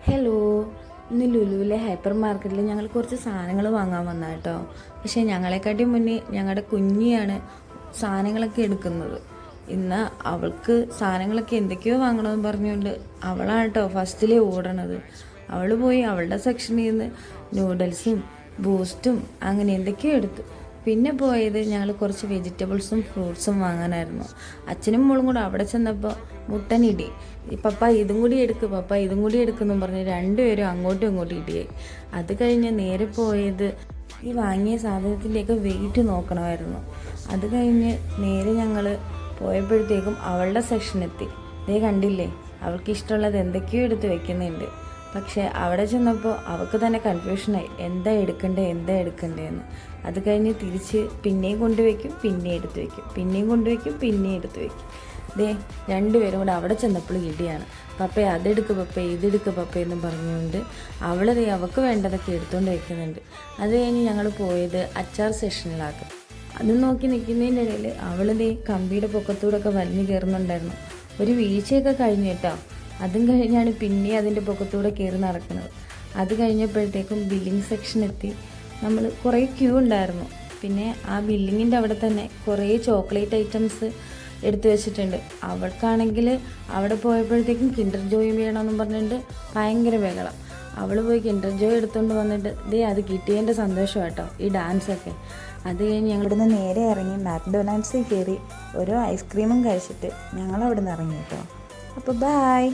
Hello, ഇന്ന് ലുലുവിലെ hyper മാർക്കറ്റിൽ ഞങ്ങൾ കുറച്ച് സാധനങ്ങൾ വാങ്ങാൻ വന്ന കേട്ടോ. പക്ഷേ ഞങ്ങളെക്കാട്ടി മുന്നേ ഞങ്ങളുടെ കുഞ്ഞിയാണ് സാധനങ്ങളൊക്കെ എടുക്കുന്നത്. ഇന്ന് അവൾക്ക് സാധനങ്ങളൊക്കെ എന്തൊക്കെയോ വാങ്ങണമെന്ന് പറഞ്ഞുകൊണ്ട് അവളാണ് കേട്ടോ ഫസ്റ്റിലേ ഓടണത്. അവൾ പോയി അവളുടെ സെക്ഷനിൽ നിന്ന് നൂഡിൽസും ബൂസ്റ്റും അങ്ങനെ എന്തൊക്കെയോ എടുത്തു. പിന്നെ പോയത് ഞങ്ങൾ കുറച്ച് വെജിറ്റബിൾസും ഫ്രൂട്ട്സും വാങ്ങാനായിരുന്നു. അച്ഛനും മോളും കൂടെ അവിടെ ചെന്നപ്പോൾ മുട്ടനിടി, പപ്പ ഇതും കൂടി എടുക്ക്, പപ്പ ഇതും കൂടി എടുക്കുമെന്നും പറഞ്ഞ് രണ്ടുപേരും അങ്ങോട്ടും ഇങ്ങോട്ടും ഇടിയായി. അത് കഴിഞ്ഞ് നേരെ പോയത് ഈ വാങ്ങിയ സാധനത്തിൻ്റെയൊക്കെ വെയിറ്റ് നോക്കണമായിരുന്നു. അത് കഴിഞ്ഞ് നേരെ ഞങ്ങൾ പോയപ്പോഴത്തേക്കും അവളുടെ സെക്ഷനെത്തി. ഇതേ കണ്ടില്ലേ, അവൾക്ക് ഇഷ്ടമുള്ളത് എന്തൊക്കെയോ എടുത്ത് വെക്കുന്നുണ്ട്. പക്ഷേ അവിടെ ചെന്നപ്പോൾ അവൾക്ക് തന്നെ കൺഫ്യൂഷനായി, എന്താ എടുക്കണ്ടേന്ന്. അത് കഴിഞ്ഞ് തിരിച്ച് പിന്നെയും കൊണ്ടുവയ്ക്കും, പിന്നെയും എടുത്ത് വയ്ക്കും, പിന്നെയും കൊണ്ടുവയ്ക്കും, പിന്നെയും എടുത്ത് വയ്ക്കും. ദേ രണ്ടുപേരും കൂടെ അവിടെ ചെന്നപ്പോൾ ഇടിയാണ്. പപ്പേ അതെടുക്ക്, പപ്പേ ഇതെടുക്ക്, പപ്പേ എന്നും പറഞ്ഞുകൊണ്ട് അവളതേ അവൾക്ക് വേണ്ടതൊക്കെ എടുത്തുകൊണ്ട് വയ്ക്കുന്നുണ്ട്. അത് കഴിഞ്ഞ് ഞങ്ങൾ പോയത് അച്ചാർ സെഷനിലാക്കും. അത് നോക്കി നിൽക്കുന്നതിൻ്റെ ഇടയിൽ അവളതേ കമ്പിയുടെ പൊക്കത്തൂടൊക്കെ വലിഞ്ഞു കയറുന്നുണ്ടായിരുന്നു. ഒരു വീഴ്ചയൊക്കെ കഴിഞ്ഞു കേട്ടോ. അതും കഴിഞ്ഞാണ് പിന്നെ അതിൻ്റെ പൊക്കത്തൂടെ കയറി നടക്കുന്നത്. അത് കഴിഞ്ഞപ്പോഴത്തേക്കും ബില്ലിംഗ് സെക്ഷൻ എത്തി. നമ്മൾ കുറേ ക്യൂ ഉണ്ടായിരുന്നു. പിന്നെ ആ ബില്ലിങ്ങിൻ്റെ അവിടെ തന്നെ കുറേ ചോക്ലേറ്റ് ഐറ്റംസ് എടുത്തു വെച്ചിട്ടുണ്ട്. അവൾക്കാണെങ്കിൽ അവിടെ പോയപ്പോഴത്തേക്കും കിൻഡർ ജോയ് വേണമെന്നും പറഞ്ഞിട്ട് ഭയങ്കര ബഹളം. അവൾ പോയി കിൻഡർ ജോയ് എടുത്തുകൊണ്ട് വന്നിട്ട് ദേ അത് കിട്ടിയതിൻ്റെ സന്തോഷം കേട്ടോ ഈ ഡാൻസൊക്കെ. അത് കഴിഞ്ഞ് ഞങ്ങളിവിടുന്ന് നേരെ ഇറങ്ങി മാക്ഡൊണാൾഡ്സിൽ കയറി ഓരോ ഐസ്ക്രീമും കഴിച്ചിട്ട് ഞങ്ങൾ അവിടെ നിന്ന് ഇറങ്ങി കേട്ടോ. അപ്പോൾ ബായ്.